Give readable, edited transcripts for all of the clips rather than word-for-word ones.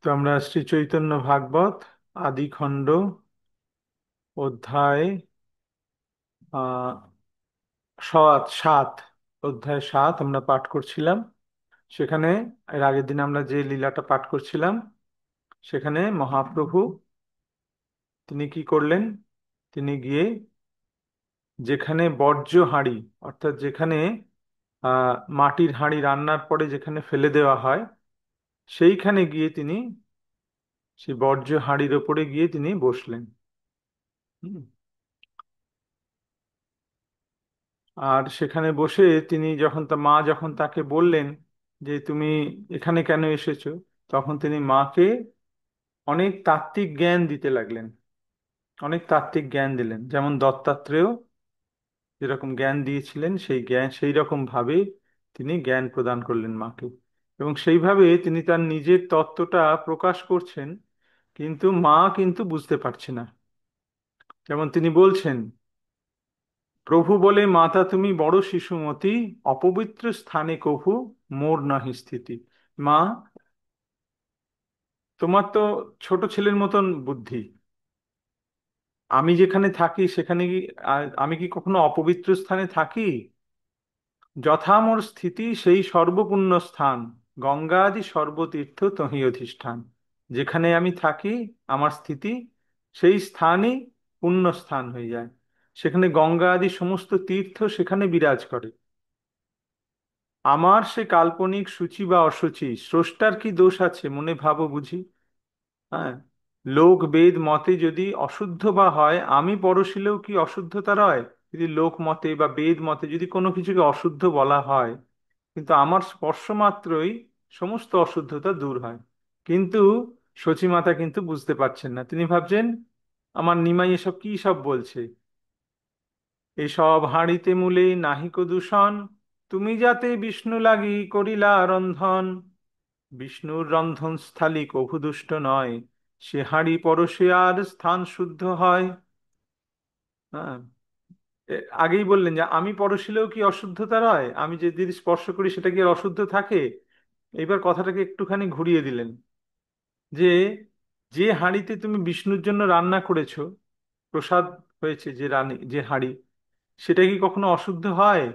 তো আমরা শ্রী চৈতন্য ভাগবত আদি খণ্ড অধ্যায় আহ 7 অধ্যায় 7 আমরা পাঠ করছিলাম। সেখানে এর আগের দিন আমরা যে লীলাটা পাঠ করছিলাম, সেখানে মহাপ্রভু তিনি কি করলেন? তিনি গিয়ে যেখানে বর্জ্য হাঁড়ি, অর্থাৎ যেখানে মাটির হাঁড়ি রান্নার পরে যেখানে ফেলে দেওয়া হয়, সেইখানে গিয়ে তিনি সেই বর্জ্য হাঁড়ির ওপরে গিয়ে তিনি বসলেন। হুম। আর সেখানে বসে তিনি যখন মা যখন তাকে বললেন যে তুমি এখানে কেন এসেছো, তখন তিনি মাকে অনেক তাত্ত্বিক জ্ঞান দিতে লাগলেন। অনেক তাত্ত্বিক জ্ঞান দিলেন, যেমন দত্তাত্রেয় যেরকম জ্ঞান দিয়েছিলেন সেই জ্ঞান সেই রকম ভাবে তিনি জ্ঞান প্রদান করলেন মাকে। এবং সেইভাবে তিনি তার নিজের তত্ত্বটা প্রকাশ করছেন, কিন্তু মা কিন্তু বুঝতে পারছে না। যেমন তিনি বলছেন, প্রভু বলে মাতা তুমি বড় শিশুমতি, অপবিত্র স্থানে কভু মোর নাহি স্থিতি। মা, তোমার তো ছোট ছেলের মতন বুদ্ধি। আমি যেখানে থাকি সেখানে কি আমি কি কখনো অপবিত্র স্থানে থাকি? যথা মোর স্থিতি সেই সর্বপুণ্য স্থান, গঙ্গা আদি সর্বতীর্থ তহি অধিষ্ঠান। যেখানে আমি থাকি, আমার স্থিতি, সেই স্থানই পুণ্য স্থান হয়ে যায়। সেখানে গঙ্গা আদি সমস্ত তীর্থ সেখানে বিরাজ করে। আমার সে কাল্পনিক সূচি বা অসুচি, স্রষ্টার কি দোষ আছে মনে ভাবো বুঝি। হ্যাঁ, লোক বেদ মতে যদি অশুদ্ধ বা হয়, আমি পরশিলেও কি অশুদ্ধতা রয়? যদি লোক মতে বা বেদ মতে যদি কোনো কিছুকে অশুদ্ধ বলা হয়, কিন্তু আমার স্পর্শ মাত্রই সমস্ত অশুদ্ধতা দূর হয়। কিন্তু সচিমাতা কিন্তু বুঝতে পারছেন না। তিনি ভাবছেন, আমার নিমাই এসব কি সব বলছে, এসব হাঁড়িতে মূলে নাহিক দূষণ, তুমি যাতে বিষ্ণু লাগি করিলা রন্ধন। বিষ্ণুর রন্ধনস্থলী কভু দুষ্ট নয়, সে হাঁড়ি পরশে আর স্থান শুদ্ধ হয়। হ্যাঁ, আগেই বললেন যে আমি পরশিলেও কি অশুদ্ধতা রয়, আমি যে যদি স্পর্শ করি সেটা কি আর অশুদ্ধ থাকে? এইবার কথাটাকে একটুখানি ঘুরিয়ে দিলেন, যে যে হাঁড়িতে তুমি বিষ্ণুর জন্য রান্না করেছো, প্রসাদ হয়েছে যে যে হাঁড়ি, সেটা কি কখনো অশুদ্ধ হয়?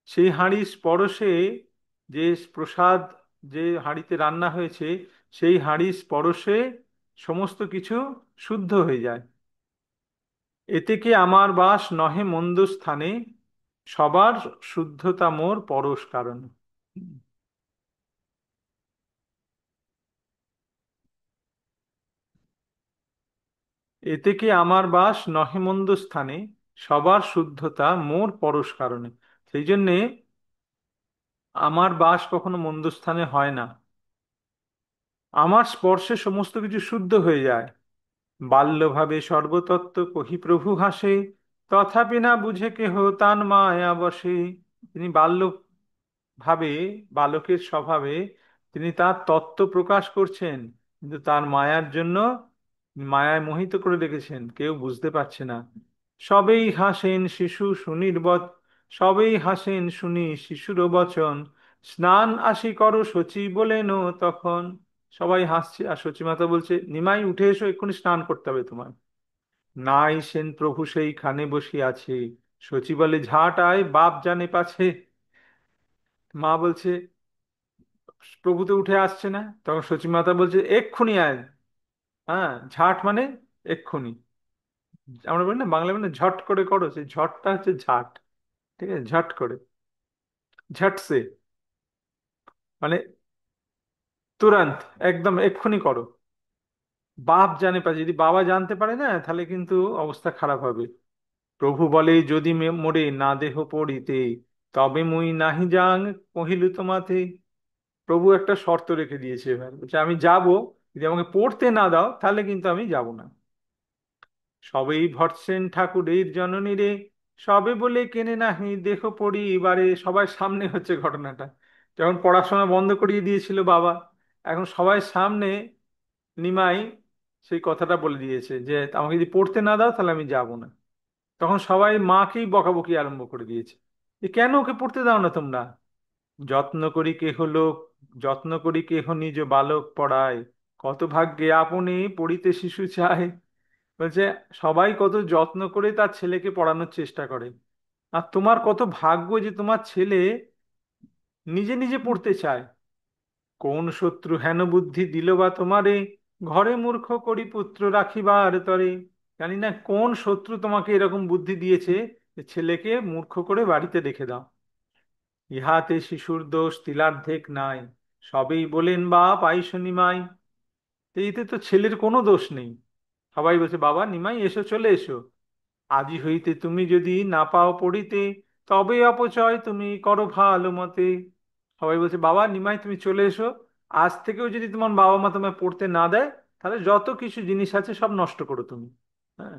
সেই হাঁড়ির স্পর্শে, যে প্রসাদ যে হাঁড়িতে রান্না হয়েছে, সেই হাঁড়ির স্পর্শে সমস্ত কিছু শুদ্ধ হয়ে যায়। এতে কি আমার বাস নহে মন্দ স্থানে, সবার শুদ্ধতা মোর পরশ কারণ। এতে কি আমার বাস নহে মন্দ স্থানে, সবার শুদ্ধতা মোর পরশ কারণে। সেই জন্যে আমার বাস কখনো মন্দ স্থানে হয় না। আমার স্পর্শে সমস্ত কিছু শুদ্ধ হয়ে যায়। বাল্যভাবে সর্বতত্ত্ব কহি প্রভু হাসে, তথাপি না বুঝে কেহ তান মায়া বসে। তিনি ভাবে, বালকের স্বভাবে তিনি তার তত্ত্ব প্রকাশ করছেন, কিন্তু তার মায়ার জন্য মায়ায় মোহিত করে রেখেছেন, কেউ বুঝতে পারছে না। সবেই হাসেন শিশু শুনির সবেই হাসেন শুনি শিশুর বচন, স্নান আসি করো শচী বলেন তখন। সবাই হাসছে, আর সচিমাতা বলছে, নিমাই উঠে এসো, এক্ষুনি স্নান করতে হবে তোমার। নাই সেন প্রভু সেইখানে বসিয়া আছে, সচি বলে ঝাট আয় বাপ জানে পাছে। মা বলছে, প্রভু তো উঠে আসছে না। তখন সচিমাতা বলছে, এক্ষুনি আয়। হ্যাঁ, ঝাট মানে এক্ষুনি। আমরা বলি না, বাংলা মানে ঝট করে করো, সেই ঝটটা হচ্ছে ঝাট। ঠিক আছে, ঝট করে, ঝটসে, মানে তুরন্ত, একদম এক্ষুনি করো। বাপ জানে পা, যদি বাবা জানতে পারে না, তাহলে কিন্তু অবস্থা খারাপ হবে। প্রভু বলে, যদি মোরে না দেহ পড়িতে, তবে মুই নাহি যাং কহিলু তোমাতে। প্রভু একটা শর্ত রেখে দিয়েছে, এবার বলছে আমি যাব, যদি আমাকে পড়তে না দাও তাহলে কিন্তু আমি যাব না। সবেই ভটছেন ঠাকুরের জননী রে, সবে বলে কেনে নাহি দেহ পরিবারে। সবার সামনে হচ্ছে ঘটনাটা, যখন পড়াশোনা বন্ধ করিয়ে দিয়েছিল বাবা, এখন সবাই সামনে নিমাই সেই কথাটা বলে দিয়েছে যে আমাকে যদি পড়তে না দাও তাহলে আমি যাব না। তখন সবাই মাকেই বকাবকি আরম্ভ করে দিয়েছে, যে কেন ওকে পড়তে দাও না তোমরা? যত্ন করি কেহ লোক, যত্ন করি কেহ নিজ বালক পড়ায়, কত ভাগ্যে আপনি পড়িতে শিশু চায়। বলছে সবাই কত যত্ন করে তার ছেলেকে পড়ানোর চেষ্টা করে, আর তোমার কত ভাগ্য যে তোমার ছেলে নিজে নিজে পড়তে চায়। কোন শত্রু হেন বুদ্ধি দিল বা তোমারে, ঘরে মূর্খ করি পুত্র রাখিবার তরে। জানি না কোন শত্রু তোমাকে এরকম বুদ্ধি দিয়েছে যে ছেলেকে মূর্খ করে বাড়িতে রেখে দাও। ইহাতে শিশুর দোষ তিলার্ধেক নাই, সবেই বলেন বাপ আইসো নিমাই। তো এতে তো ছেলের কোনো দোষ নেই। সবাই বলছে বাবা নিমাই এসো, চলে এসো। আজি হইতে তুমি যদি না পাও পড়িতে, তবে অপচয় তুমি করো ভালো মতে। সবাই বলছে বাবা নিমাই তুমি চলে এসো, আজ থেকেও যদি তোমার বাবা মা তোমায় পড়তে না দেয়, তাহলে যত কিছু জিনিস আছে সব নষ্ট করো তুমি। হ্যাঁ,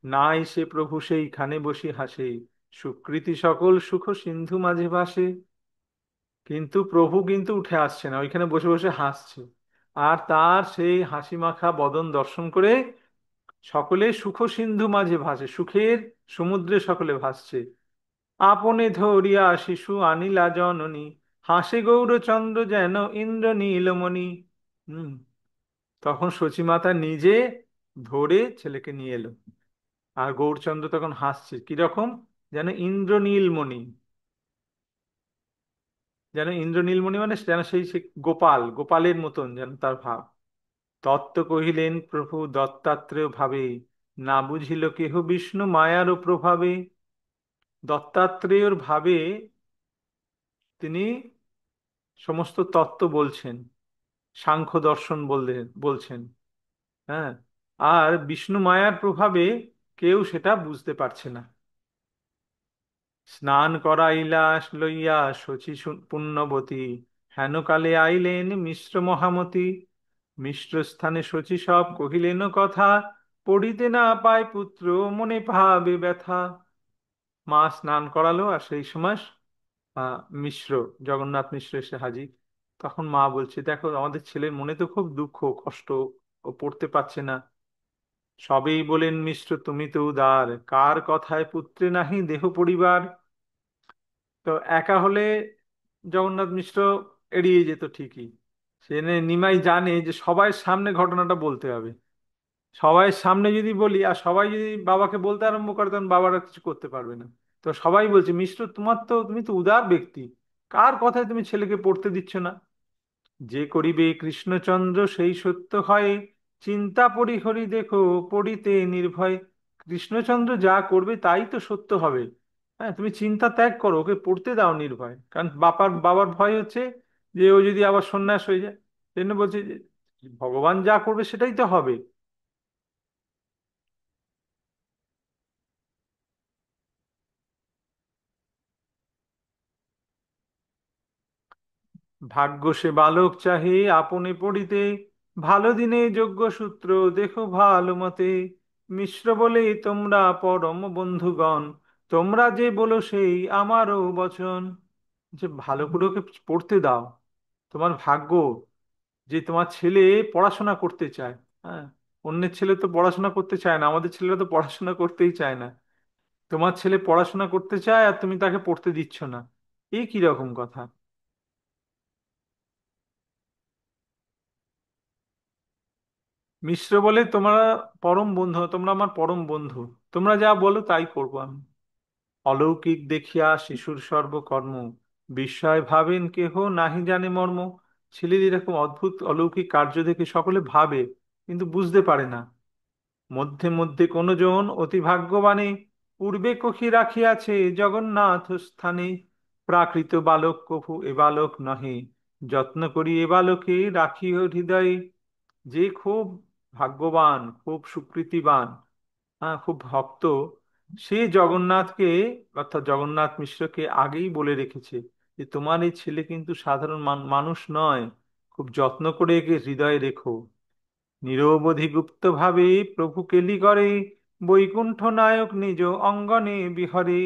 নাই সে প্রভু সেইখানে বসি হাসে, সুকৃতি সকল সুখ সিন্ধু মাঝে ভাসে। কিন্তু প্রভু কিন্তু উঠে আসছে না, ওইখানে বসে বসে হাসছে। আর তার সেই হাসি মাখা বদন দর্শন করে সকলে সুখ সিন্ধু মাঝে ভাসে, সুখের সমুদ্রে সকলে ভাসছে। আপনে ধরিয়া শিশু আনিলা জননী, হাসে গৌরচন্দ্র যেন ইন্দ্র নীলমণি। হম, তখন সচিমাতা নিজে ধরে ছেলেকে নিয়ে এলো। আর গৌরচন্দ্র তখন হাসছে কিরকম, যেন ইন্দ্র নীলমণি। যেন ইন্দ্র নীলমণি মানে যেন সেই সে গোপাল, গোপালের মতন যেন তার ভাব। তত্ত্ব কহিলেন প্রভু দত্তাত্রেয় ভাবে, না বুঝিল কেহ বিষ্ণু মায়ারও প্রভাবে। দত্তাত্রেয়র ভাবে তিনি সমস্ত তত্ত্ব বলছেন, সাংখ্য দর্শন বলছেন। হ্যাঁ, আর বিষ্ণু মায়ার প্রভাবে কেউ সেটা বুঝতে পারছে না। স্নান করাইলা লইয়া শচী পুণ্যবতী, হেন কালে আইলেন মিশ্র মহামতি। মিশ্র স্থানে শচী সব কহিলেন কথা, পড়িতে না পায় পুত্র মনে ভাবে ব্যথা। মা স্নান করালো, আর সেই সময় মিশ্র, জগন্নাথ মিশ্র এসে হাজির। তখন মা বলছে দেখো আমাদের ছেলের মনে তো খুব দুঃখ কষ্ট, ও পড়তে পারছে না। সবেই বলেন মিশ্র তুমি তো উদার, কার কথায় পুত্রে নাহি দেহ পরিবার। তো একা হলে জগন্নাথ মিশ্র এড়িয়ে যেত ঠিকই, সে নিমাই জানে যে সবাই সামনে ঘটনাটা বলতে হবে। সবাই সামনে যদি বলি আর সবাই যদি বাবাকে বলতে আরম্ভ করে, তখন বাবারা কিছু করতে পারবে না। তো সবাই বলছে মিশ্র তোমার তো, তুমি তো উদার ব্যক্তি, কার কথায় তুমি ছেলেকে পড়তে দিচ্ছ না। যে করিবে কৃষ্ণচন্দ্র সেই সত্য হয়, চিন্তা পরিহরি দেখো পড়িতে নির্ভয়। কৃষ্ণচন্দ্র যা করবে তাই তো সত্য হবে। হ্যাঁ, তুমি চিন্তা ত্যাগ করো, ওকে পড়তে দাও নির্ভয়। কারণ বাবার ভয় হচ্ছে যে ও যদি আবার সন্ন্যাস হয়ে যায়। সেই জন্য বলছে যে ভগবান যা করবে সেটাই তো হবে। ভাগ্য সে বালক চাহে আপনে পড়িতে, ভালো দিনে যোগ্য সূত্র দেখো ভালো মতে। মিশ্র বলে তোমরা পরম বন্ধুগণ, তোমরা যে বলো সেই আমারও বচন। যে ভালো করে ওকে পড়তে দাও, তোমার ভাগ্য যে তোমার ছেলে পড়াশোনা করতে চায়। হ্যাঁ, অন্যের ছেলে তো পড়াশোনা করতে চায় না, আমাদের ছেলেরা তো পড়াশোনা করতেই চায় না। তোমার ছেলে পড়াশোনা করতে চায় আর তুমি তাকে পড়তে দিচ্ছ না, এই কি রকম কথা। মিশ্র বলে তোমরা পরম বন্ধু, তোমরা আমার পরম বন্ধু, তোমরা যা বলো তাই করবো আমি। অলৌকিক দেখিয়া শিশুর সর্বকর্ম, বিস্ময় ভাবেন কেহ নাহি জানে মর্ম। ছেলের এরকম অদ্ভুত অলৌকিক কার্য দেখে সকলে ভাবে, কিন্তু বুঝতে পারে না। মধ্যে মধ্যে কোন জন অতি ভাগ্যবানে, পূর্বে কখি রাখিয়াছে জগন্নাথ স্থানে। প্রাকৃত বালক কভু এ বালক নহে, যত্ন করি এ বালকে রাখিও হৃদয়ে। যে খুব ভাগ্যবান, খুব সুকৃতিবান, হ্যাঁ খুব ভক্ত, সে জগন্নাথকে অর্থাৎ জগন্নাথ মিশ্রকে আগেই বলে রেখেছে যে তোমার এই ছেলে কিন্তু সাধারণ মানুষ নয়, খুব যত্ন করে একে হৃদয়ে রেখো। নিরবধি গুপ্ত ভাবে প্রভু কেলি করে, বৈকুণ্ঠ নায়ক নিজ অঙ্গনে বিহরে।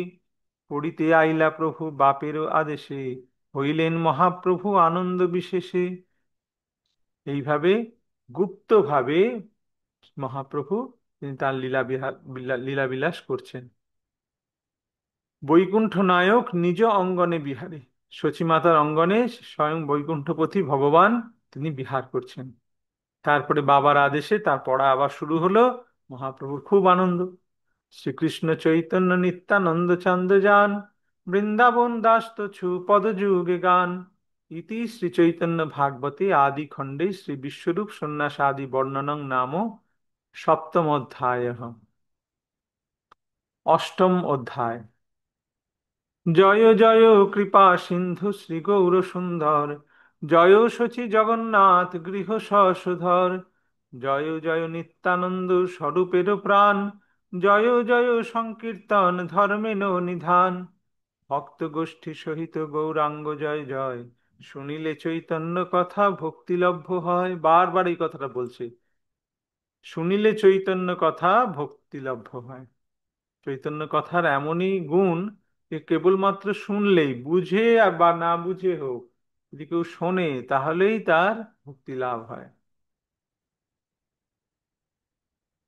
পড়িতে আইলা প্রভু বাপেরও আদেশে, হইলেন মহাপ্রভু আনন্দ বিশেষে। এইভাবে গুপ্তভাবে মহাপ্রভু তিনি তার লীলা বিলাস করছেন। বৈকুণ্ঠ নায়ক নিজ অঙ্গনে বিহারে, সচিমাতার অঙ্গনে স্বয়ং বৈকুণ্ঠপতি ভগবান তিনি বিহার করছেন। তারপরে বাবার আদেশে তার পড়া আবার শুরু হলো। মহাপ্রভুর খুব আনন্দ। শ্রীকৃষ্ণ চৈতন্য নিত্যানন্দ চান্দ যান, বৃন্দাবন দাস তছু পদযুগে গান। ইতি শ্রী চৈতন্য ভাগবতে আদি খণ্ডে শ্রী বিশ্বরূপ সন্ন্যাস আদি বর্ণনং নাম সপ্তম অধ্যায়। অষ্টম অধ্যায়। জয় জয় কৃপা সিন্ধু শ্রী গৌর সুন্দর, জয় শচী জগন্নাথ গৃহ সসুধর, জয় জয় নিত্যানন্দ স্বরূপের প্রাণ, জয় জয় সংকীর্তন ধর্মেন নিধান। ভক্ত গোষ্ঠী সহিত গৌরাঙ্গ জয় জয়, শুনিলে চৈতন্য কথা ভক্তিলভ্য হয়। বারবার এই কথাটা বলছে, শুনিলে চৈতন্য কথা ভক্তিলভ্য হয়। চৈতন্য কথার এমনই গুণ যে কেবলমাত্র শুনলেই, বুঝে আর বা না বুঝে হোক, যদি কেউ শোনে তাহলেই তার মুক্তি লাভ হয়।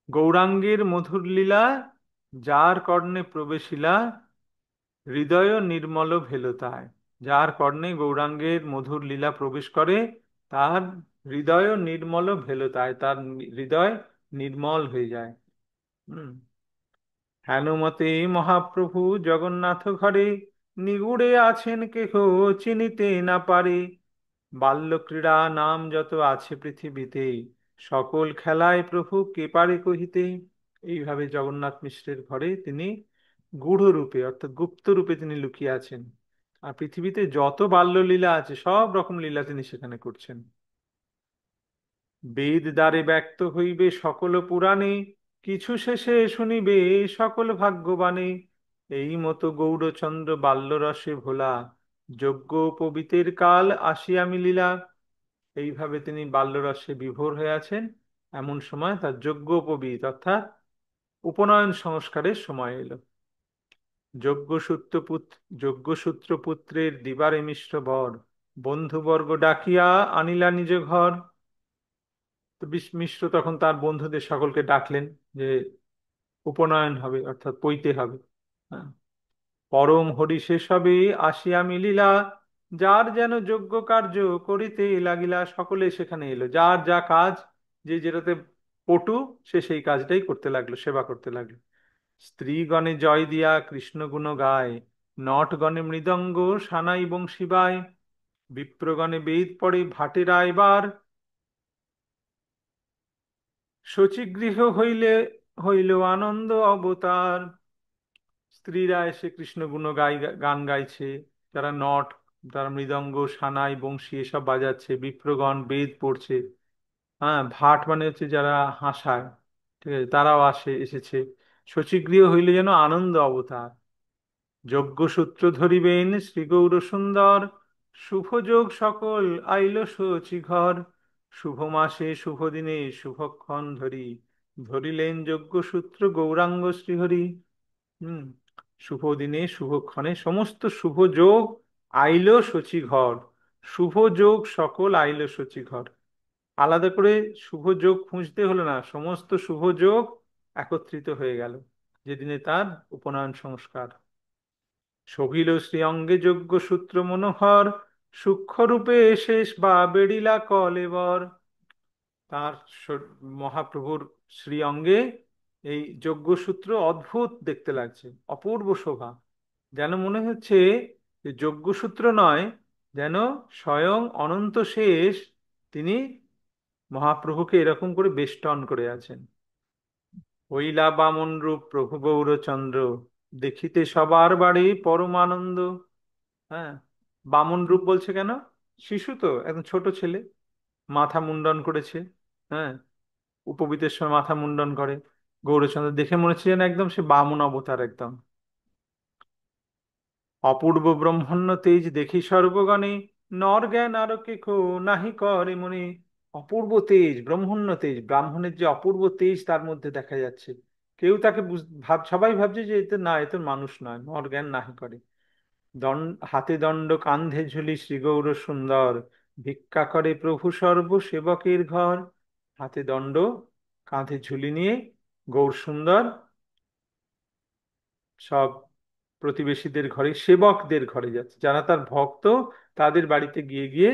গৌরাঙ্গের মধুর লীলা যার কর্ণে প্রবেশিলা, হৃদয় নির্মল ভেলতায়। যার কর্ণে গৌরাঙ্গের মধুর লীলা প্রবেশ করে, তার হৃদয় নির্মল ভেলতায়, তার হৃদয় নির্মল হয়ে যায়। হুম। হেনমতে মহাপ্রভু জগন্নাথ ঘরে, নিগুড়ে আছেন কেহ চিনিতে না পারে। বাল্যক্রীড়া নাম যত আছে পৃথিবীতে, সকল খেলায় প্রভু কে পারে কহিতে। এইভাবে জগন্নাথ মিশ্রের ঘরে তিনি গূঢ় রূপে অর্থাৎ গুপ্ত রূপে তিনি লুকিয়ে আছেন। আর পৃথিবীতে যত বাল্যলীলা আছে সব রকম লীলা তিনি সেখানে করছেন। বেদ দ্বারে ব্যক্ত হইবে সকল পুরাণে, কিছু শেষে শুনিবে সকল ভাগ্যবানে। এই মতো গৌরচন্দ্র বাল্যরসে ভোলা, যজ্ঞ পবিতের কাল আসিয়া মিলিলা। এইভাবে তিনি বাল্যরসে বিভোর হয়ে আছেন। এমন সময় তার যজ্ঞোপবীত অর্থাৎ উপনয়ন সংস্কারের সময় এলো। যজ্ঞসূত্র পুত্রের দিবারে মিশ্র বর, বন্ধুবর্গ ডাকিয়া আনিলা নিজ ঘর। তো মিশ্র তখন তার বন্ধুদের সকলকে ডাকলেন যে উপনয়ন হবে অর্থাৎ পৈতে হবে। হ্যাঁ। পরম হরি শেষ হবে আসিয়া মিলিলা, যার যেন যজ্ঞ কার্য করিতে লাগিলা। সকলে সেখানে এলো, যার যা কাজ, যে যেটাতে পটু সে সেই কাজটাই করতে লাগলো, সেবা করতে লাগলো। স্ত্রীগণে জয় দিয়া কৃষ্ণ গুণ গায়, নটগণে মৃদঙ্গ সানাই বংশী বায়। বিপ্রগণে বেদ পড়ে ভাটে রায়বার, শচীগৃহ হইলে হইল আনন্দ অবতার। স্ত্রীরা এসে কৃষ্ণ গুণ গান গাইছে, যারা নট, তারা মৃদঙ্গ সানাই বংশী এসব বাজাচ্ছে, বিপ্রগণ বেদ পড়ছে। হ্যাঁ, ভাট মানে হচ্ছে যারা হাসায়, ঠিক আছে, তারাও এসেছে। শচীগৃহ হইলে যেন আনন্দ অবতার। যজ্ঞসূত্র ধরিবেন শ্রী গৌর সুন্দর, শুভযোগ সকল আইল শচী ঘর। শুভ মাসে শুভ দিনে শুভক্ষণ ধরি, ধরিলেন যজ্ঞসূত্র গৌরাঙ্গ শ্রীহরি। হুম। শুভ দিনে শুভক্ষণে সমস্ত শুভ যোগ আইল শচী ঘর। শুভ যোগ সকল আইল শচী ঘর। আলাদা করে শুভ যোগ খুঁজতে হলো না, সমস্ত শুভ যোগ একত্রিত হয়ে গেল যেদিনে তার উপনয়ন সংস্কার। শোভিল শ্রী অঙ্গে যজ্ঞ সূত্র মনোহর, সূক্ষ্মরূপে শেষ বা বেড়িলা কলেবর। তার মহাপ্রভুর শ্রী অঙ্গে এই যজ্ঞসূত্র অদ্ভুত দেখতে লাগছে, অপূর্ব শোভা। যেন মনে হচ্ছে যে যজ্ঞসূত্র নয়, যেন স্বয়ং অনন্ত শেষ তিনি মহাপ্রভুকে এরকম করে বেষ্টন করে আছেন। হইলা বামন রূপ প্রভু গৌরচন্দ্র, দেখিতে সবার বাড়ি পরমানন্দ। হ্যাঁ। বামন রূপ বলছে কেন? শিশু তো, একদম ছোট ছেলে, মাথা মুন্ডন করেছে। হ্যাঁ, উপবীতের সময় মাথা মুন্ডন করে। গৌরচন্দ্র দেখে মনে হচ্ছে যেন একদম সে বামন অবতার একদম। অপূর্ব ব্রহ্মণ্য তেজ দেখি সর্বগণে, নর জ্ঞান আরো কেহ নাহি করে মনে। অপূর্ব তেজ, ব্রহ্মণ্য তেজ, ব্রাহ্মণের যে অপূর্ব তেজ তার মধ্যে দেখা যাচ্ছে। কেউ তাকে সবাই ভাবছে যে এতে না, এতে মানুষ নয়, নর জ্ঞান নাহি করে। হাতে দণ্ড কান্ধে ঝুলি শ্রী গৌর সুন্দর, ভিক্ষা করে প্রভু সর্ব সেবকের ঘর। হাতে দণ্ড, কাঁধে ঝুলি নিয়ে গৌর সুন্দর সব প্রতিবেশীদের ঘরে, সেবকদের ঘরে যাচ্ছে, যারা তার ভক্ত, তাদের বাড়িতে গিয়ে গিয়ে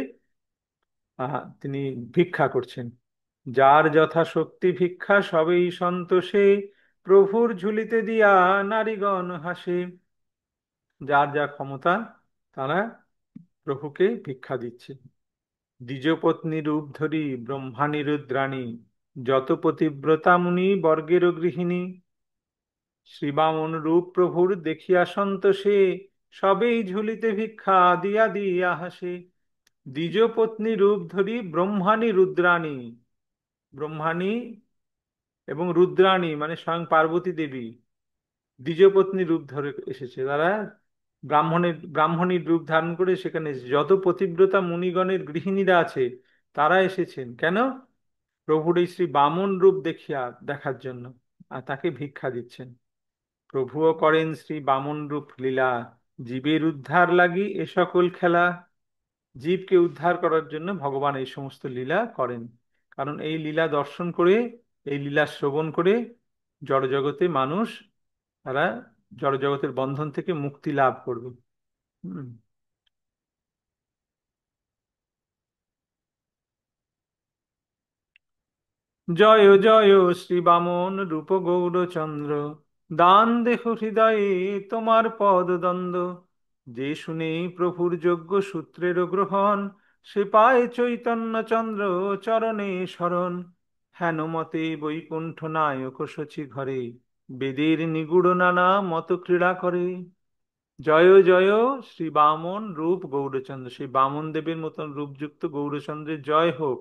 তিনি ভিক্ষা করছেন। যার যথাশক্তি ভিক্ষা সবেই সন্তোষে, প্রভুর ঝুলিতে দিয়া নারীগণ হাসে। যার যা ক্ষমতা তারা প্রভুকে ভিক্ষা দিচ্ছে। দ্বিজপত্নী রূপ ধরি ব্রহ্মাণী রুদ্রাণী, যত পতিব্রতা মুনি বর্গের গৃহিণী। শ্রীবামন রূপ প্রভুর দেখিয়া সন্তোষে, সবেই ঝুলিতে ভিক্ষা দিয়া দিয়া হাসে। দ্বিজপত্নী রূপ ধরি ব্রহ্মাণী রুদ্রাণী, ব্রহ্মাণী এবং রুদ্রাণী মানে স্বয়ং পার্বতী দেবী দ্বিজপত্নী রূপ ধরে এসেছে। তারা ব্রাহ্মণীর রূপ ধারণ করে সেখানে এসেছে। যত পতিব্রতা মুনিগণের গৃহিণীরা আছে তারা এসেছেন কেন? প্রভুর এই শ্রী বামন রূপ দেখার জন্য, আর তাকে ভিক্ষা দিচ্ছেন। প্রভুও করেন শ্রী বামন রূপ লীলা, জীবের উদ্ধার লাগি এ সকল খেলা। জীবকে উদ্ধার করার জন্য ভগবান এই সমস্ত লীলা করেন। কারণ এই লীলা দর্শন করে, এই লীলা শ্রবণ করে জড়জগতে মানুষ, তারা জড়জগতের বন্ধন থেকে মুক্তি লাভ করবে। হুম। জয় জয় শ্রী বামন রূপ গৌরচন্দ্র, দান দেহ হৃদয়ে তোমার পদদ্বন্দ্ব। যে শুনে প্রভুর যোগ্য সূত্রের গ্রহণ, সে পায় চৈতন্য চন্দ্র চরণে শরণ। হেন মতে বৈকুণ্ঠ নায়ক শচী ঘরে, বেদের নিগুড় নানা মত ক্রীড়া করে। জয় জয় শ্রী বামন রূপ গৌরচন্দ্র, সেই বামন দেবের মতন রূপযুক্ত গৌরচন্দ্রের জয় হোক।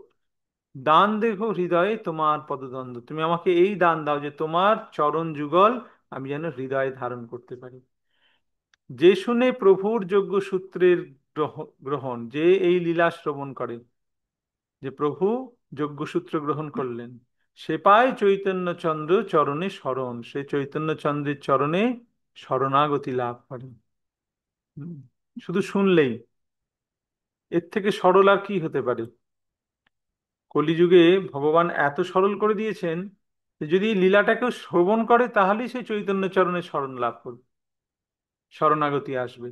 দান দেখো হৃদয়ে তোমার পদদ্বন্দ্ব, তুমি আমাকে এই দান দাও যে তোমার চরণ যুগল আমি যেন হৃদয়ে ধারণ করতে পারি। যে শুনে প্রভুর যোগ্য সূত্রের গ্রহণ, যে এই লীলা শ্রবণ করে, যে প্রভু যজ্ঞসূত্র গ্রহণ করলেন, সে পায় চৈতন্য চন্দ্র চরণে শরণ, সে চৈতন্য চন্দ্রের চরণে শরণাগতি লাভ করে। হুম। শুধু শুনলেই, এর থেকে সরল আর কি হতে পারে? কলিযুগে ভগবান এত সরল করে দিয়েছেন যে যদি এই লীলাটাকেও শ্রবণ করে তাহলেই সে চৈতন্য চরণে শরণ লাভ করবে, শরণাগতি আসবে।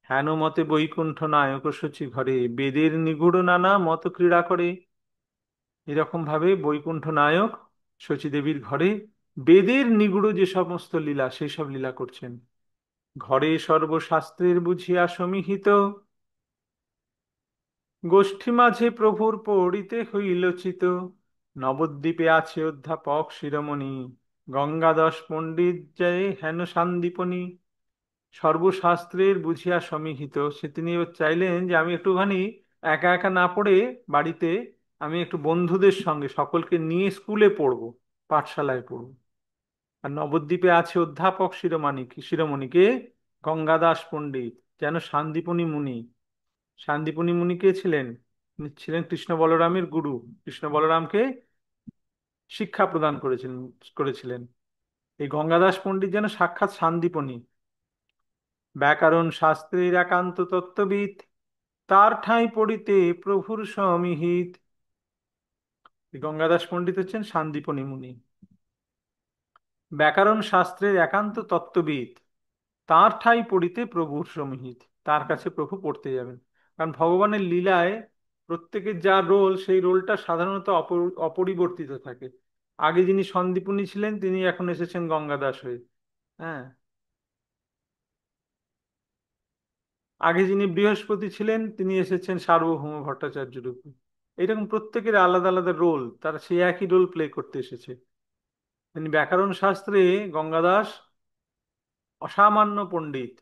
হেন মতে বৈকুণ্ঠ নায়ক শচী ঘরে, বেদের নিগূঢ় নানা মত ক্রীড়া করে। এরকম ভাবে বৈকুণ্ঠ নায়ক শচীদেবীর ঘরে বেদের নিগূঢ় যে সমস্ত লীলা সেই সব লীলা করছেন। ঘরে সর্বশাস্ত্রের বুঝিয়া সমীহিত, গোষ্ঠী মাঝে প্রভুর পড়িতে হইল চিত। নবদ্বীপে আছে অধ্যাপক শিরোমণি, গঙ্গাদশ পণ্ডিত জয় হেন সান্দীপনী। সর্বশাস্ত্রের বুঝিয়া সমীহিত, সে তিনি চাইলেন যে আমি একটুখানি একা একা না পড়ে বাড়িতে আমি একটু বন্ধুদের সঙ্গে সকলকে নিয়ে স্কুলে পড়বো, পাঠশালায় পড়বো। আর নবদ্বীপে আছে অধ্যাপক শিরোমণিকে গঙ্গাদাস পণ্ডিত যেন সান্দীপনী মুনি। সান্দীপনী মুনি কে ছিলেন? তিনি ছিলেন কৃষ্ণ বলরামের গুরু, কৃষ্ণ বলরামকে শিক্ষা প্রদান করেছিলেন। এই গঙ্গাদাস পণ্ডিত যেন সাক্ষাৎ সান্দীপনী। ব্যাকরণ শাস্ত্রের একান্ত তত্ত্ববিদ, তার ঠাঁই পড়িতে প্রভুর সমীহিত। এই গঙ্গাদাস পণ্ডিত হচ্ছেন সান্দীপনী মুনি। ব্যাকরণ শাস্ত্রের একান্ত তত্ত্ববিদ, তার ঠাঁই পড়িতে প্রভুর সমীহিত, তার কাছে প্রভু পড়তে যাবেন। কারণ ভগবানের লীলায় প্রত্যেকের যা রোল সেই রোলটা সাধারণত অপরিবর্তিত থাকে। আগে যিনি সন্দীপনী ছিলেন তিনি এখন এসেছেন গঙ্গাদাস হয়ে। হ্যাঁ। আগে যিনি বৃহস্পতি ছিলেন তিনি এসেছেন সার্বভৌম ভট্টাচার্য রূপে। এরকম প্রত্যেকের আলাদা আলাদা রোল, তারা সেই একই রোল প্লে করতে এসেছে। তিনি ব্যাকরণ শাস্ত্রে গঙ্গাদাস অসামান্য পণ্ডিত,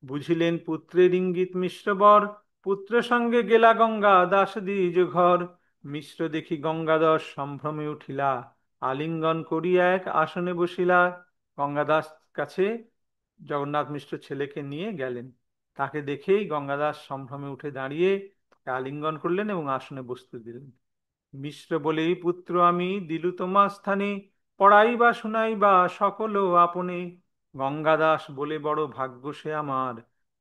বুঝিলেন পুত্রের ইঙ্গিত মিশ্র বর, পুত্র সঙ্গে গেলা গঙ্গা দাস দ্বিজ ঘর। মিশ্র দেখি গঙ্গাদাস সম্ভ্রমে উঠিলা, আলিঙ্গন করিয়া এক আসনে বসিলা। গঙ্গাদাস কাছে জগন্নাথ মিশ্র ছেলেকে নিয়ে গেলেন, তাকে দেখেই গঙ্গাদাস সম্ভ্রমে উঠে দাঁড়িয়ে তাকে আলিঙ্গন করলেন এবং আসনে বসতে দিলেন। মিশ্র বলেই পুত্র আমি দিলু তোমার স্থানে, পড়াইবা শুনাইবা সকল আপনে। গঙ্গাদাস বলে বড় ভাগ্য সে আমার,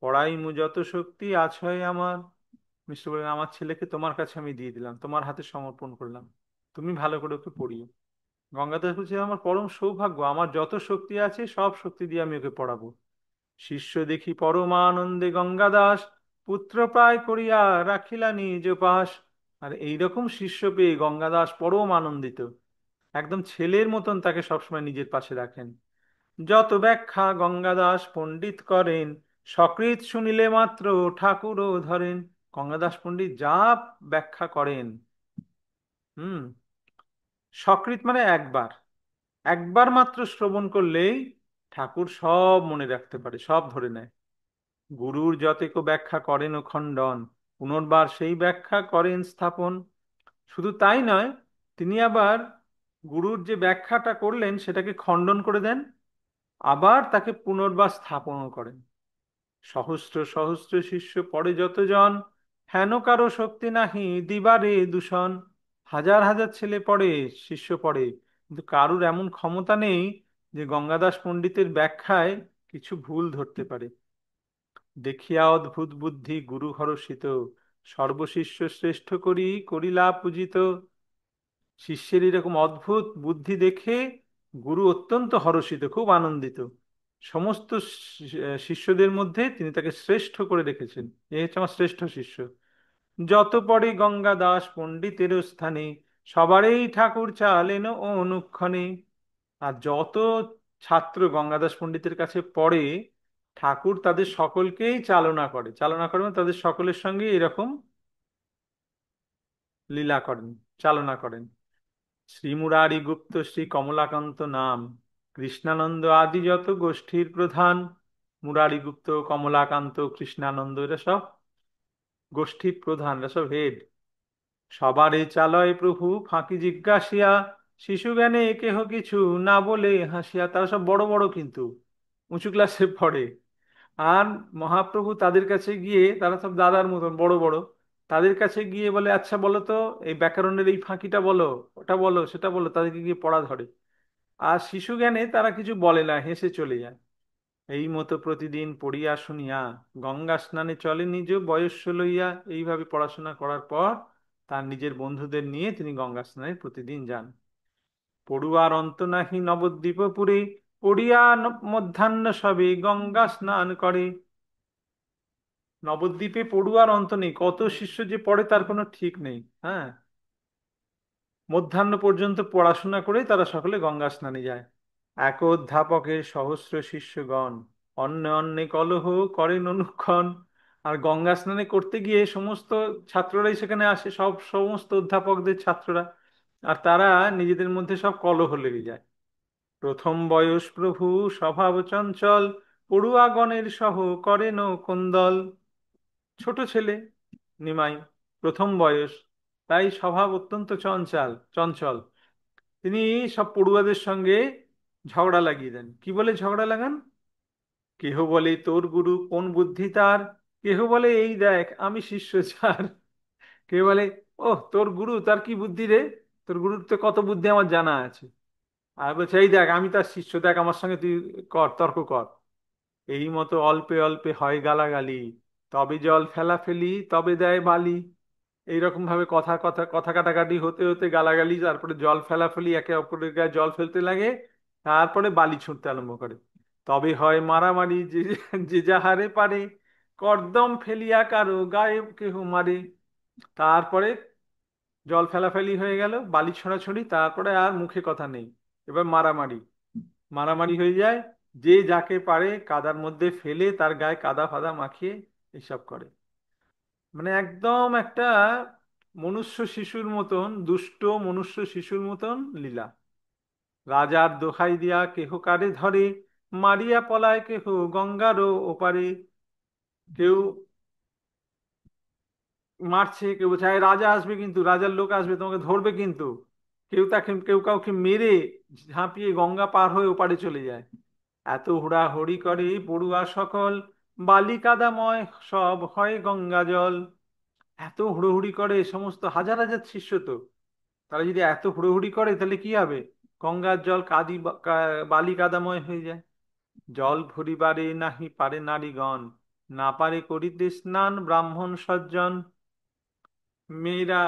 পড়াইমু যত শক্তি আছয় আমার। মিশ্র বললেন আমার ছেলেকে তোমার কাছে আমি দিয়ে দিলাম, তোমার হাতে সমর্পণ করলাম, তুমি ভালো করে ওকে পড়িও। গঙ্গাদাস বলছে আমার পরম সৌভাগ্য, আমার যত শক্তি আছে সব শক্তি দিয়ে আমি ওকে পড়াবো। শিষ্য দেখি পরমানন্দে গঙ্গাদাস, পুত্র প্রায় করিয়া রাখিলা নিজ পাশ। আর এইরকম শিষ্য পেয়ে গঙ্গাদাস পরম আনন্দিত, একদম ছেলের মতন তাকে সবসময় নিজের পাশে রাখেন। যত ব্যাখ্যা গঙ্গাদাস পণ্ডিত করেন, সকৃত শুনিলে মাত্র ঠাকুরও ধরেন। গঙ্গাদাস পণ্ডিত যা ব্যাখ্যা করেন, হুম, সকৃত মানে একবার, একবার মাত্র শ্রবণ করলেই ঠাকুর সব মনে রাখতে পারে, সব ধরে নেয়। গুরুর যতেক ব্যাখ্যা করেন ও খণ্ডন, পুনর্বার সেই ব্যাখ্যা করেন স্থাপন। শুধু তাই নয়, তিনি আবার গুরুর যে ব্যাখ্যাটা করলেন সেটাকে খণ্ডন করে দেন, আবার তাকে পুনর্বার স্থাপনও করেন। সহস্র সহস্র শিষ্য পড়ে যতজন, হেন কারো শক্তি নাহি দিবারে দূষণ। হাজার হাজার ছেলে পড়ে, শিষ্য পড়ে, কিন্তু কারুর এমন ক্ষমতা নেই যে গঙ্গাদাস পণ্ডিতের ব্যাখ্যায় কিছু ভুল ধরতে পারে। দেখিয়া অদ্ভুত বুদ্ধি গুরু হরষিত, সর্বশিষ্য শ্রেষ্ঠ করি করিলা পূজিত। শিষ্যের এরকম অদ্ভুত বুদ্ধি দেখে গুরু অত্যন্ত হর্ষিত, খুব আনন্দিত। সমস্ত শিষ্যদের মধ্যে তিনি তাকে শ্রেষ্ঠ করে রেখেছেন, এ হচ্ছে আমার শ্রেষ্ঠ শিষ্য। যত পড়ে গঙ্গা দাস পণ্ডিতের স্থানে, সবারই ঠাকুর চালেন অনুক্ষণে। আর যত ছাত্র গঙ্গাদাস পণ্ডিতের কাছে পড়ে, ঠাকুর তাদের সকলকেই চালনা করে, চালনা করে মানে তাদের সকলের সঙ্গে এরকম লীলা করেন, চালনা করেন। শ্রী মুরারি গুপ্ত শ্রী কমলাকান্ত নাম, কৃষ্ণানন্দ আদি যত গোষ্ঠীর প্রধান। মুরারি গুপ্ত, কমলাকান্ত, কৃষ্ণানন্দ এরা সব গোষ্ঠীর প্রধান, এরা সব হেড। সবারে চালয় প্রভু ফাঁকি জিজ্ঞাসিয়া, শিশু জ্ঞানে কেহ কিছু না বলে হাসিয়া। তারা সব বড় বড় কিন্তু, উঁচু ক্লাসে পড়ে। আর মহাপ্রভু তাদের কাছে গিয়ে, তারা সব দাদার মতন বড় বড়, তাদের কাছে গিয়ে বলে, আচ্ছা বলো তো এই ব্যাকরণের এই ফাঁকিটা বলো, ওটা বলো, সেটা বলো, তাদেরকে গিয়ে পড়া ধরে। আর শিশু জ্ঞানে তারা কিছু বলে না, হেসে চলে যায়। এই মতো প্রতিদিন পড়িয়া শুনিয়া, গঙ্গা স্নানে চলে নিজ বয়স্য লইয়া। এইভাবে পড়াশোনা করার পর তার নিজের বন্ধুদের নিয়ে তিনি গঙ্গা স্নানে প্রতিদিন যান। পড়ুয়ার অন্ত নাহি নবদ্বীপপুরে, পড়িয়া মধ্যাহ্ন সবে গঙ্গা স্নান করে। নবদ্বীপে পড়ুয়ার অন্ত নেই, কত শিষ্য যে পড়ে তার কোনো ঠিক নেই। হ্যাঁ, মধ্যাহ্ন পর্যন্ত পড়াশোনা করে তারা সকলে গঙ্গা স্নানে যায়। এক অধ্যাপকের সহস্র শিষ্যগণ, অন্যে অন্যে কলহ করেন অনুক্ষণ। আর গঙ্গা স্নানে করতে গিয়ে সমস্ত ছাত্ররাই সেখানে আসে, সব সমস্ত অধ্যাপকদের ছাত্ররা, আর তারা নিজেদের মধ্যে সব কলহ লেগে যায়। প্রথম বয়স প্রভু স্বভাব চঞ্চল, পড়ুয়াগণের সহ করেন কোন্দল। ছোট ছেলে নিমাই, প্রথম বয়স, তাই স্বভাব অত্যন্ত চঞ্চল চঞ্চল। তিনি সব পড়ুয়াদের সঙ্গে ঝগড়া লাগিয়ে দেন। কি বলে ঝগড়া লাগান? কেহ বলে তোর গুরু কোন বুদ্ধি তার, কেহ বলে এই দেখ আমি শিষ্য যার। কেউ বলে, ও তোর গুরু তার কি বুদ্ধি রে, তোর গুরুর তো কত বুদ্ধি আমার জানা আছে। আর বলছে এই দেখ আমি তার শিষ্য, দেখ আমার সঙ্গে তুই কর, তর্ক কর। এই মতো অল্পে অল্পে হয় গালাগালি, তবে জল ফেলাফেলি তবে দেয় বালি। এইরকম ভাবে কথা কথা কথা কাটাকাটি হতে হতে গালাগালি, তারপরে জল ফেলাফেলি, একে অপরের গায়ে জল ফেলতে লাগে, তারপরে বালি ছুঁড়তে আরম্ভ করে। তবে হয় মারামারি, যে যে যাহারে পারে, কর্দম ফেলিয়া কারো গায়ে কেহ মারে। তারপরে জল ফেলাফেলি হয়ে গেল, বালি ছোঁড়াছুড়ি, তারপরে আর মুখে কথা নেই, এবার মারামারি। মারামারি হয়ে যায়, যে যাকে পারে কাদার মধ্যে ফেলে তার গায়ে কাদা ফাদা মাখিয়ে এসব করে। মানে একদম একটা মনুষ্য শিশুর মতন, দুষ্ট মনুষ্য শিশুর মতন লীলা। রাজার দোহাই দিয়া কেহ কারে ধরে, মারিয়া পলায় কেহ গঙ্গারও ওপারে। কেউ মারছে, কেউ বলছে "এই রাজা আসবে, কিন্তু রাজার লোক আসবে তোমাকে ধরবে কিন্তু"। কেউ তাকে, কেউ কাউকে মেরে ঝাঁপিয়ে গঙ্গা পার হয়ে ওপারে চলে যায়। এত হুড়াহুড়ি করে পড়ুয়া সকল, বালি কাদাময় সব হয় গঙ্গা জল। এত হুড়োহুড়ি করে সমস্ত হাজার হাজার শিষ্য তো, তারা যদি এত হুড়োহুড়ি করে তাহলে কি হবে? গঙ্গার জল বালি কাদাময় হয়ে যায়। জল ভরিবারে নাহি পারে নারীগণ, না পারে করিতে স্নান ব্রাহ্মণ সজ্জন। মেয়েরা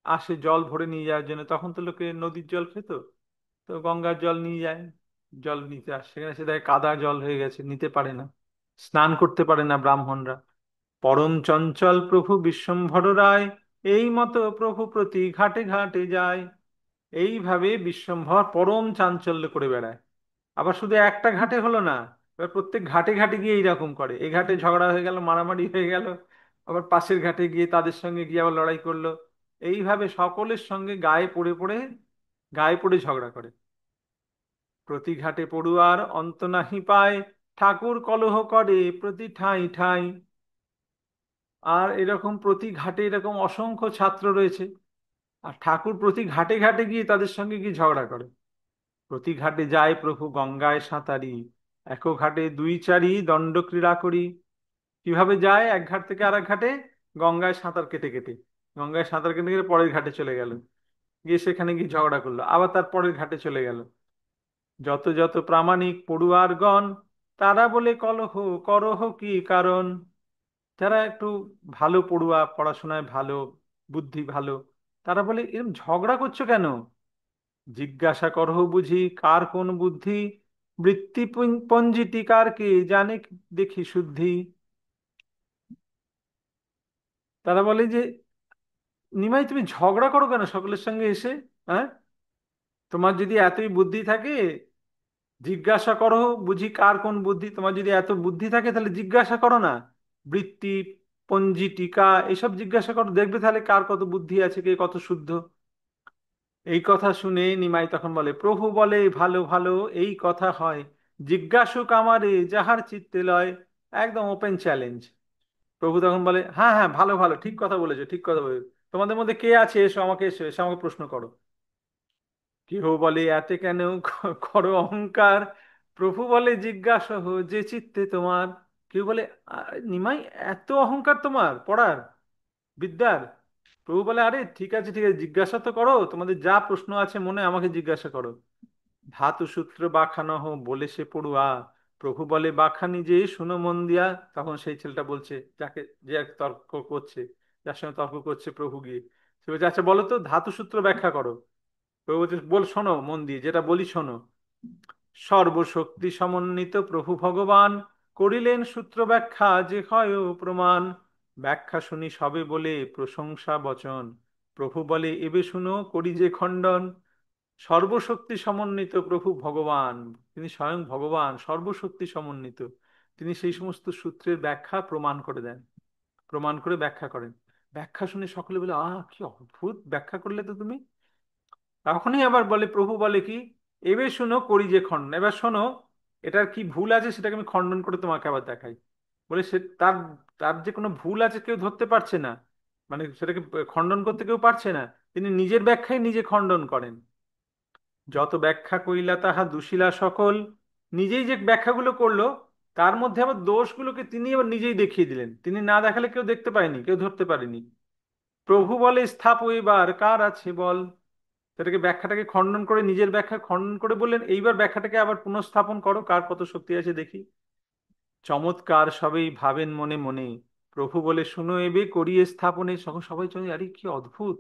আসে জল ভরে নিয়ে যাওয়ার জন্য, তখন তো লোকে নদীর জল খেত, তো গঙ্গার জল নিয়ে যায়, জল নিতে আসে, সেখানে সে দেখে কাদা জল হয়ে গেছে, নিতে পারে না, স্নান করতে পারে না ব্রাহ্মণরা। পরম চঞ্চল প্রভু বিশ্বম্ভর রায়, এই মতো প্রভু প্রতি ঘাটে ঘাটে যায়। এইভাবে বিশ্বম্ভর পরম চাঞ্চল্য করে বেড়ায়। আবার শুধু একটা ঘাটে হলো না, এবার প্রত্যেক ঘাটে ঘাটে গিয়ে এইরকম করে, এই ঘাটে ঝগড়া হয়ে গেল, মারামারি হয়ে গেল, আবার পাশের ঘাটে গিয়ে তাদের সঙ্গে গিয়ে আবার লড়াই করলো। এইভাবে সকলের সঙ্গে গায়ে পড়ে পড়ে, গায়ে পড়ে ঝগড়া করে। প্রতি ঘাটে পড়ুয়ার অন্ত নাহি পায়, ঠাকুর কলহ করে প্রতি ঠাঁই ঠাঁই। আর এরকম প্রতি ঘাটে এরকম অসংখ্য ছাত্র রয়েছে, আর ঠাকুর প্রতি ঘাটে ঘাটে গিয়ে তাদের সঙ্গে গিয়ে ঝগড়া করে। প্রতি ঘাটে যায় প্রভু গঙ্গায় সাঁতারি, একো ঘাটে দুই চারি দণ্ড ক্রীড়া করি। কিভাবে যায় এক ঘাট থেকে আরেক ঘাটে? গঙ্গায় সাঁতার কেটে কেটে, গঙ্গায় সাঁতার কেটে কেটে পরের ঘাটে চলে গেল, গিয়ে সেখানে গিয়ে ঝগড়া করলো, আবার তার পরের ঘাটে চলে গেল। যত যত প্রামাণিক পড়ুয়ারগণ, তারা বলে কলহ, করহ কি কারণ? যারা একটু ভালো পড়ুয়া, পড়াশোনায় ভালো, বুদ্ধি ভালো, তারা বলে এরকম ঝগড়া করছো কেন? জিজ্ঞাসা করহ বুঝি কার কোন বুদ্ধি, বৃত্তি পঞ্জিটি কার কে জানে দেখি শুদ্ধি। তারা বলে যে, নিমাই তুমি ঝগড়া করো কেন সকলের সঙ্গে এসে? হ্যাঁ, তোমার যদি এতই বুদ্ধি থাকে, জিজ্ঞাসা করো বুঝি কার কোন বুদ্ধি। তোমার যদি এত বুদ্ধি থাকে তাহলে জিজ্ঞাসা করো না, বৃত্তি, পঞ্জি, টিকা এসব জিজ্ঞাসা করো, দেখবে তাহলে কার কত বুদ্ধি আছে, কে কত শুদ্ধ। এই কথা শুনে নিমাই তখন বলে, প্রভু বলে ভালো ভালো এই কথা হয়, জিজ্ঞাসুক আমারে যাহার চিত্তে লয়। একদম ওপেন চ্যালেঞ্জ। প্রভু তখন বলে, হ্যাঁ হ্যাঁ, ভালো ভালো, ঠিক কথা বলেছো, ঠিক কথা বলেছো, তোমাদের মধ্যে কে আছে এসো, আমাকে এসো, এসে আমাকে প্রশ্ন করো। কেহ বলে এতে কেন করো অহংকার, প্রভু বলে জিজ্ঞাসা হো যে চিত্তে তোমার। কেউ বলে, নিমাই এত অহংকার তোমার পড়ার, বিদ্যার? প্রভু বলে, আরে ঠিক আছে ঠিক আছে, জিজ্ঞাসা তো করো, তোমাদের যা প্রশ্ন আছে মনে আমাকে জিজ্ঞাসা করো। ধাতু সূত্র বাখানো হো বলে সে পড়ুয়া, প্রভু বলে বাখানি যে শুনো মন দিয়া। তখন সেই ছেলেটা বলছে, যাকে, যে এক তর্ক করছে, যার সঙ্গে তর্ক করছে প্রভু গিয়ে, সে বলছে, আচ্ছা বলো তো ধাতু সূত্র ব্যাখ্যা করো। প্রভু বলছে, বল, শোনো মন দিয়ে, যেটা বলি শোনো। সর্বশক্তি সমন্বিত প্রভু ভগবান, করিলেন সূত্র ব্যাখ্যা যে হয় প্রমাণ। ব্যাখ্যা শুনি সবে বলে প্রশংসা বচন, প্রভু বলে এবে শুনো করি যে খণ্ডন। সর্বশক্তি সমন্বিত প্রভু ভগবান, তিনি স্বয়ং ভগবান, সর্বশক্তি সমন্বিত, তিনি সেই সমস্ত সূত্রের ব্যাখ্যা প্রমাণ করে দেন, প্রমাণ করে ব্যাখ্যা করেন। ব্যাখ্যা শুনে সকলে বলে, কি অদ্ভুত ব্যাখ্যা করলে তো তুমি। তখনই আবার বলে, প্রভু বলে কি, এবার শুনো করি যে খণ্ডন, এবার শোনো, এটার কি ভুল আছে সেটাকে আমি খণ্ডন করে তোমাকে আবার দেখাই। বলে সে তার, তার যে কোনো ভুল আছে কেউ ধরতে পারছে না, মানে সেটাকে খণ্ডন করতে কেউ পারছে না, তিনি নিজের ব্যাখ্যায় নিজে খণ্ডন করেন। যত ব্যাখ্যা কইলা তাহা দুশিলা সকল, নিজেই যে ব্যাখ্যাগুলো করলো তার মধ্যে আবার দোষগুলোকে তিনি আবার নিজেই দেখিয়ে দিলেন, তিনি না দেখালে কেউ দেখতে পায়নি, কেউ ধরতে পারেনি। প্রভু বলে স্থাপ এবার কার আছে বল। সেটাকে ব্যাখ্যাটাকে খণ্ডন করে, নিজের ব্যাখ্যা খণ্ডন করে বললেন, এইবার ব্যাখ্যাটাকে আবার পুনঃস্থাপন করো, কার কত শক্তি আছে দেখি। চমৎকার সবেই ভাবেন মনে মনে, প্রভু বলে শুনো এবে করিয়ে স্থাপনে। তখন সবাই চলে, আরে কি অদ্ভুত,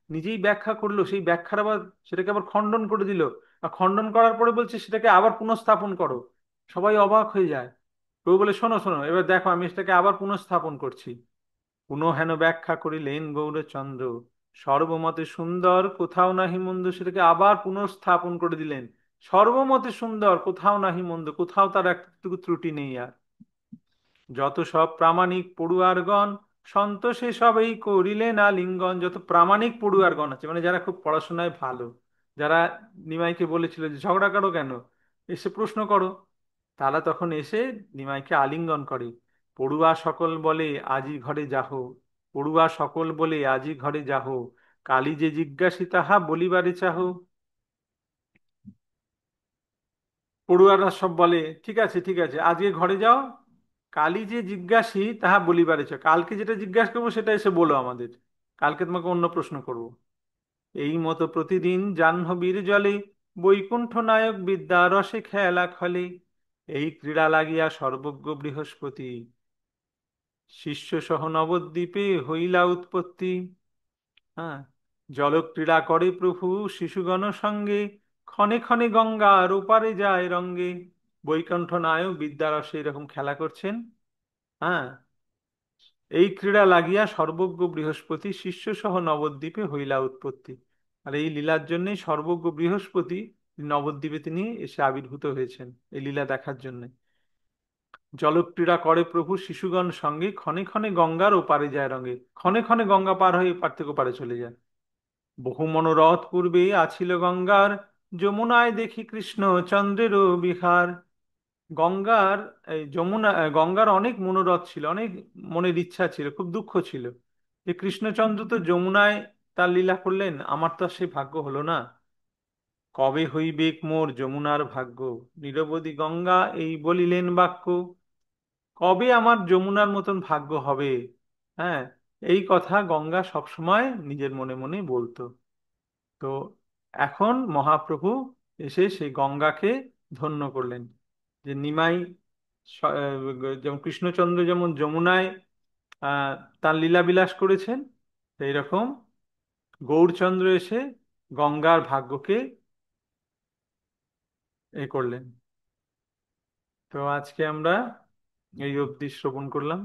নিজেই ব্যাখ্যা করলো, সেই ব্যাখ্যার আবার সেটাকে আবার খণ্ডন করে দিল, আর খণ্ডন করার পরে বলছে সেটাকে আবার পুনঃস্থাপন করো। সবাই অবাক হয়ে যায়। প্রভু বলে, শোনো শোনো, এবার দেখো আমি সেটাকে আবার পুনঃস্থাপন করছি। পুনঃ হেন ব্যাখ্যা করিলেন গৌরচন্দ্র, সর্বমতে সুন্দর কোথাও নাহি মন্দ। সেটাকে আবার পুনঃস্থাপন করে দিলেন, সর্বমতে সুন্দর, কোথাও নাহি মন্দ, কোথাও তার একটুকু ত্রুটি নেই আর। যত সব প্রামাণিক পড়ুয়ারগণ, সন্তোষে সবেই করিলেন আলিঙ্গন। যত প্রামাণিক পড়ুয়ারগণ আছে, মানে যারা খুব পড়াশোনায় ভালো, যারা নিমাইকে বলেছিল যে ঝগড়া করো কেন, এসে প্রশ্ন করো, তারা তখন এসে নিমাইকে আলিঙ্গন করে। পড়ুয়া সকল বলে আজি ঘরে যাহ, পড়ুয়া সকল বলে আজি ঘরে যাহ, কালী যে জিজ্ঞাসি তাহা বলিবারে চাহ। পড়ুয়ারা সব বলে, ঠিক আছে ঠিক আছে, আজকে ঘরে যাও, কালই যে জিজ্ঞাসি তাহা বলিবারে চাও, কালকে যেটা জিজ্ঞাসা করবো সেটা এসে বলো আমাদের, কালকে তোমাকে অন্য প্রশ্ন করব। এই মতো প্রতিদিন জাহ্নবীর জলে, বৈকুণ্ঠ নায়ক বিদ্যা রসে খেলা খলে। এই ক্রীড়া লাগিয়া সর্বজ্ঞ বৃহস্পতি, শিষ্য সহ নবদ্বীপে হইলা উৎপত্তি। হ্যাঁ, জলক্রীড়া করে প্রভু শিশুগণ সঙ্গে, ক্ষণে ক্ষণে গঙ্গার ওপারে যায় রঙ্গে। বৈকুণ্ঠ নায়ক বিদ্যারসে এরকম খেলা করছেন। হ্যাঁ, এই ক্রীড়া লাগিয়া সর্বজ্ঞ বৃহস্পতি শিষ্য সহ নবদ্বীপে হইলা উৎপত্তি। আর এই লীলার জন্যই সর্বজ্ঞ বৃহস্পতি নবদ্বীপে তিনি এসে আবির্ভূত হয়েছেন এই লীলা দেখার জন্য। জলক্রীড়া করে প্রভু শিশুগণ সঙ্গে, ক্ষণে ক্ষণে গঙ্গার ওপারে যায় রঙে। ক্ষণে ক্ষণে গঙ্গা পার হয়ে এপার থেকে ওপারে চলে যায়। বহু মনোরথ পূর্বে আছিল গঙ্গার, যমুনায় দেখি কৃষ্ণ চন্দ্রেরও বিহার। গঙ্গার এই যমুনা গঙ্গার অনেক মনোরথ ছিল, অনেক মনের ইচ্ছা ছিল, খুব দুঃখ ছিল যে কৃষ্ণচন্দ্র তো যমুনায় তার লীলা করলেন, আমার তো আর সেই ভাগ্য হলো না। কবে হইবেক মোর যমুনার ভাগ্য, নিরবধি গঙ্গা এই বলিলেন বাক্য। কবে আমার যমুনার মতন ভাগ্য হবে। হ্যাঁ, এই কথা গঙ্গা সবসময় নিজের মনে মনে বলতো। তো এখন মহাপ্রভু এসে সেই গঙ্গাকে ধন্য করলেন, যে নিমাই যেমন কৃষ্ণচন্দ্র যেমন যমুনায় আহ তার লীলাবিলাস করেছেন, সেই রকম গৌরচন্দ্র এসে গঙ্গার ভাগ্যকে এ করলেন। তো আজকে আমরা এই অবধি শ্রবণ করলাম।